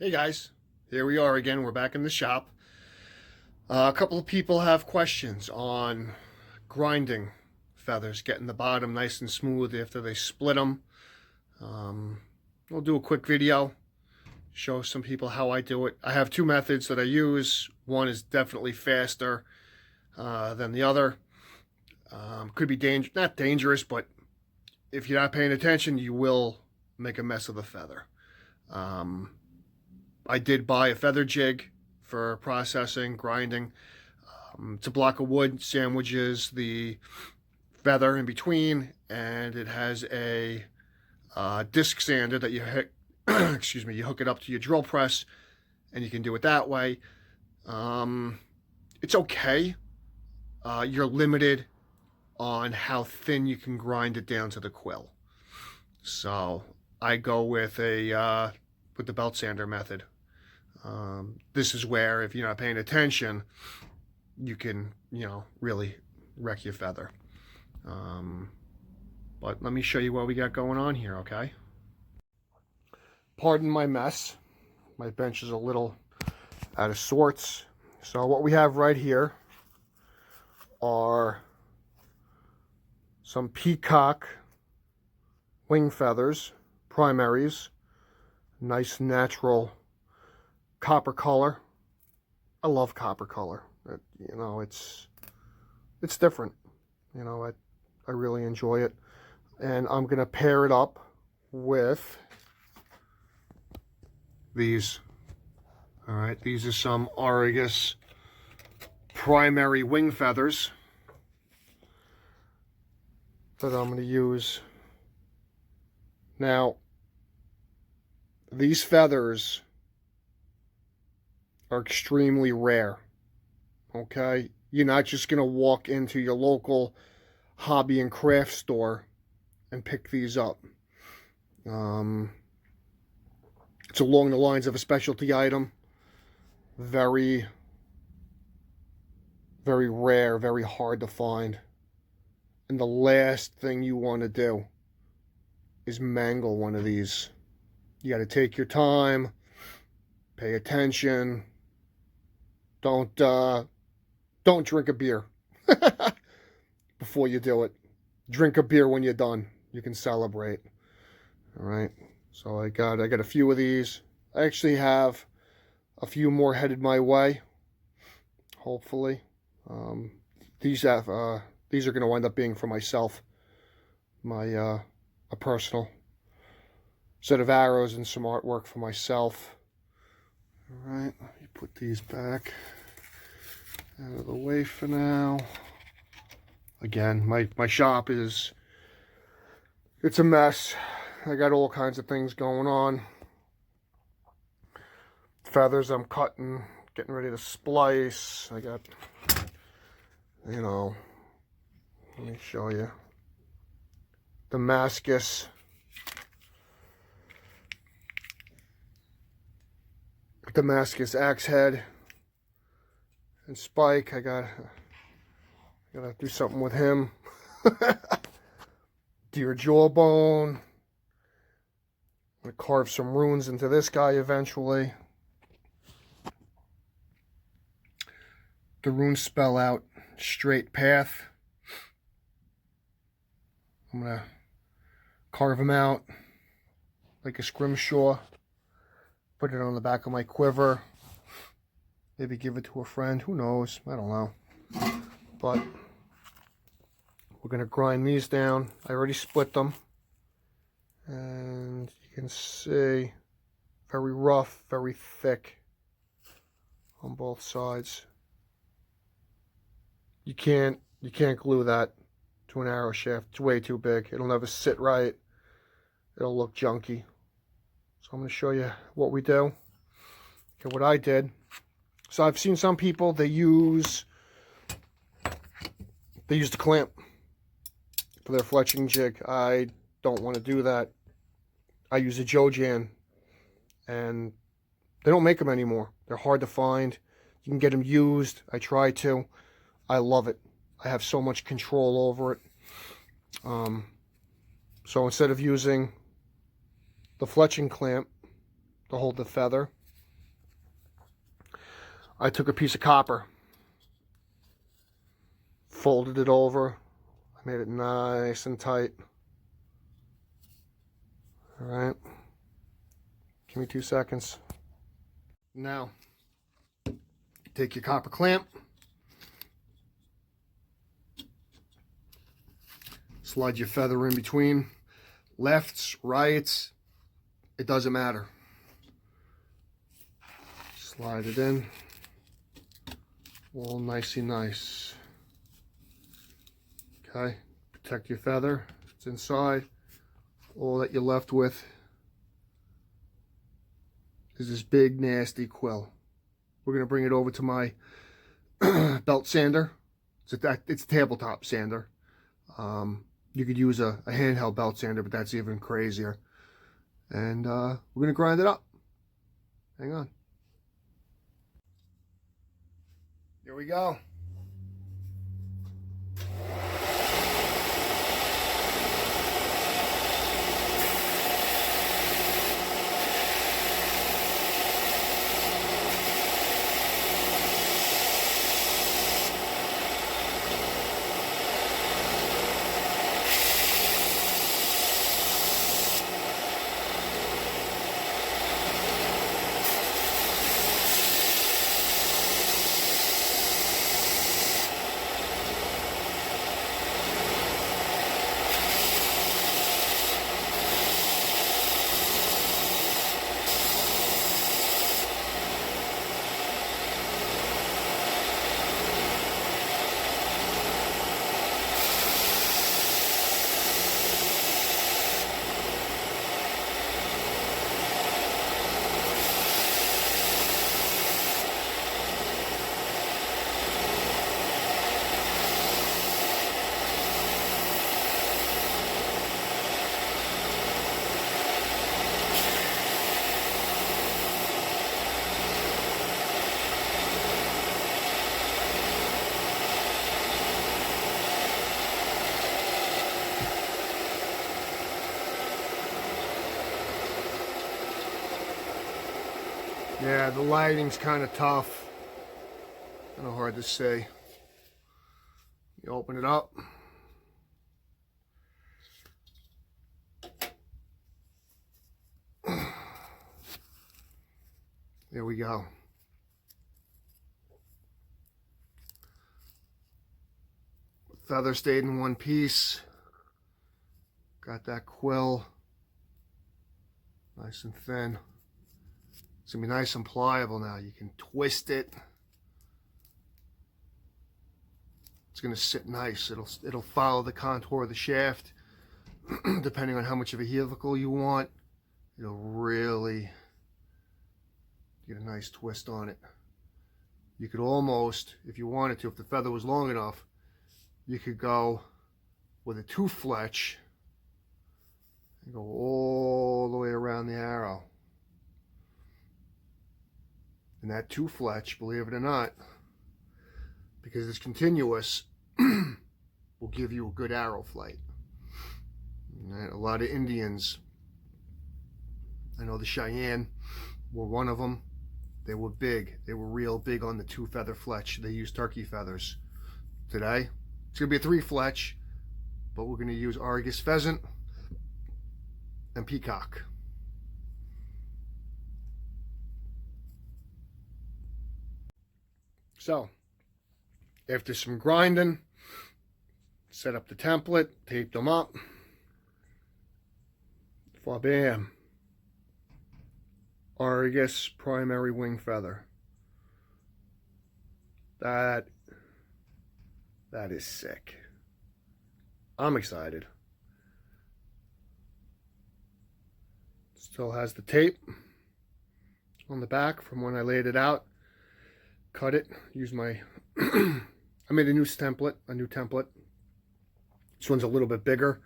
Hey guys, here we are again. We're back in the shop. A couple of people have questions on grinding feathers, getting the bottom nice and smooth after they split them. We'll do a quick video, show some people how I do it. I have two methods that I use. One is definitely faster than the other. Could be not dangerous, but if you're not paying attention, you will make a mess of the feather. I did buy a feather jig for processing, grinding. It's a block of wood, sandwiches the feather in between, and it has a disc sander that you hit, excuse me, you hook it up to your drill press, and you can do it that way. It's okay. You're limited on how thin you can grind it down to the quill. So I go with with the belt sander method. This is where, if you're not paying attention, you can, really wreck your feather. But let me show you what we got going on here, okay? Pardon my mess. My bench is a little out of sorts. So what we have right here are some peacock wing feathers, primaries, nice natural copper color. I love copper color. It's different. I really enjoy it. And I'm gonna pair it up with these. All right, these are some Argus primary wing feathers that I'm gonna use. Now, these feathers are extremely rare, okay? You're not just going to walk into your local hobby and craft store and pick these up. It's along the lines of a specialty item. Very, very rare, very hard to find. And the last thing you want to do is mangle one of these. You got to take your time, pay attention. Don't drink a beer before you do it. Drink a beer when you're done. You can celebrate. All right. So I got a few of these. I actually have a few more headed my way. Hopefully, these are going to wind up being for myself. A personal set of arrows and some artwork for myself. All right, let me put these back out of the way for now. Again, my shop it's a mess. I got all kinds of things going on. Feathers I'm cutting, getting ready to splice. I got, let me show you. Damascus axe head and Spike. I gotta do something with him. Deer jawbone. I'm gonna carve some runes into this guy eventually. The runes spell out straight path. I'm gonna carve him out like a scrimshaw. Put it on the back of my quiver. Maybe give it to a friend. Who knows? I don't know. But we're going to grind these down. I already split them. And you can see very rough, very thick on both sides. You can't glue that to an arrow shaft. It's way too big. It'll never sit right. It'll look junky. So I'm going to show you what we do. Okay, what I did. So I've seen some people, they use the clamp for their fletching jig. I don't want to do that. I use a Jojan, and they don't make them anymore. They're hard to find. You can get them used. I try to. I love it. I have so much control over it. So instead of using the fletching clamp to hold the feather, I took a piece of copper, folded it over, I made it nice and tight. All right, give me 2 seconds. Now, take your copper clamp, slide your feather in between, lefts, rights, it doesn't matter. Slide it in, all nicey nice. Okay, protect your feather, it's inside. All that you're left with is this big nasty quill. We're gonna bring it over to my belt sander. It's a tabletop sander. You could use a handheld belt sander, but that's even crazier. And we're gonna grind it up. Hang on. Here we go. Yeah, the lighting's kind of tough. Kind of hard to see. You open it up. There we go. Feather stayed in one piece. Got that quill. Nice and thin. It's gonna be nice and pliable now. You can twist it. It's gonna sit nice. It'll follow the contour of the shaft, depending on how much of a helical you want. It'll really get a nice twist on it. You could almost, if you wanted to, if the feather was long enough, you could go with a 2 fletch and go all the way around the arrow. And that 2 fletch, believe it or not, because it's continuous, will give you a good arrow flight. And a lot of Indians, I know the Cheyenne were one of them. They were big. They were real big on the 2 feather fletch. They used turkey feathers. Today, it's going to be a 3 fletch, but we're going to use Argus pheasant and peacock. So, after some grinding, set up the template, tape them up. Bam. Argus primary wing feather. That is sick. I'm excited. Still has the tape on the back from when I laid it out. Cut it, use my, I made a new template. This one's a little bit bigger.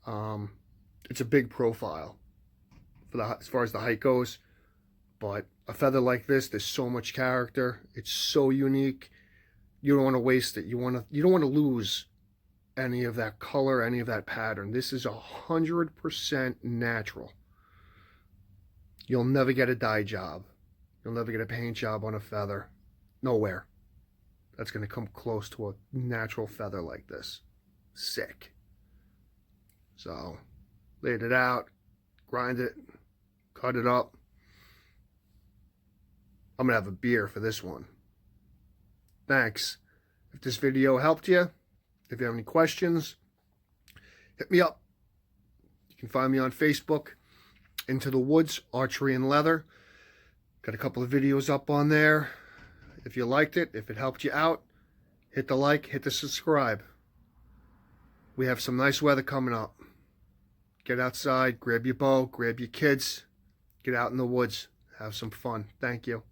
It's a big profile for as far as the height goes, but a feather like this, there's so much character. It's so unique. You don't want to waste it. You don't want to lose any of that color, any of that pattern. This is 100% natural. You'll never get a dye job. You'll never get a paint job on a feather. Nowhere. That's going to come close to a natural feather like this. Sick. So, laid it out, grind it, cut it up. I'm going to have a beer for this one. Thanks. If this video helped you, if you have any questions, hit me up. You can find me on Facebook, Into the Woods, Archery and Leather. Got a couple of videos up on there. If you liked it, if it helped you out, hit the like, hit the subscribe. We have some nice weather coming up. Get outside, grab your bow, grab your kids, get out in the woods, have some fun. Thank you.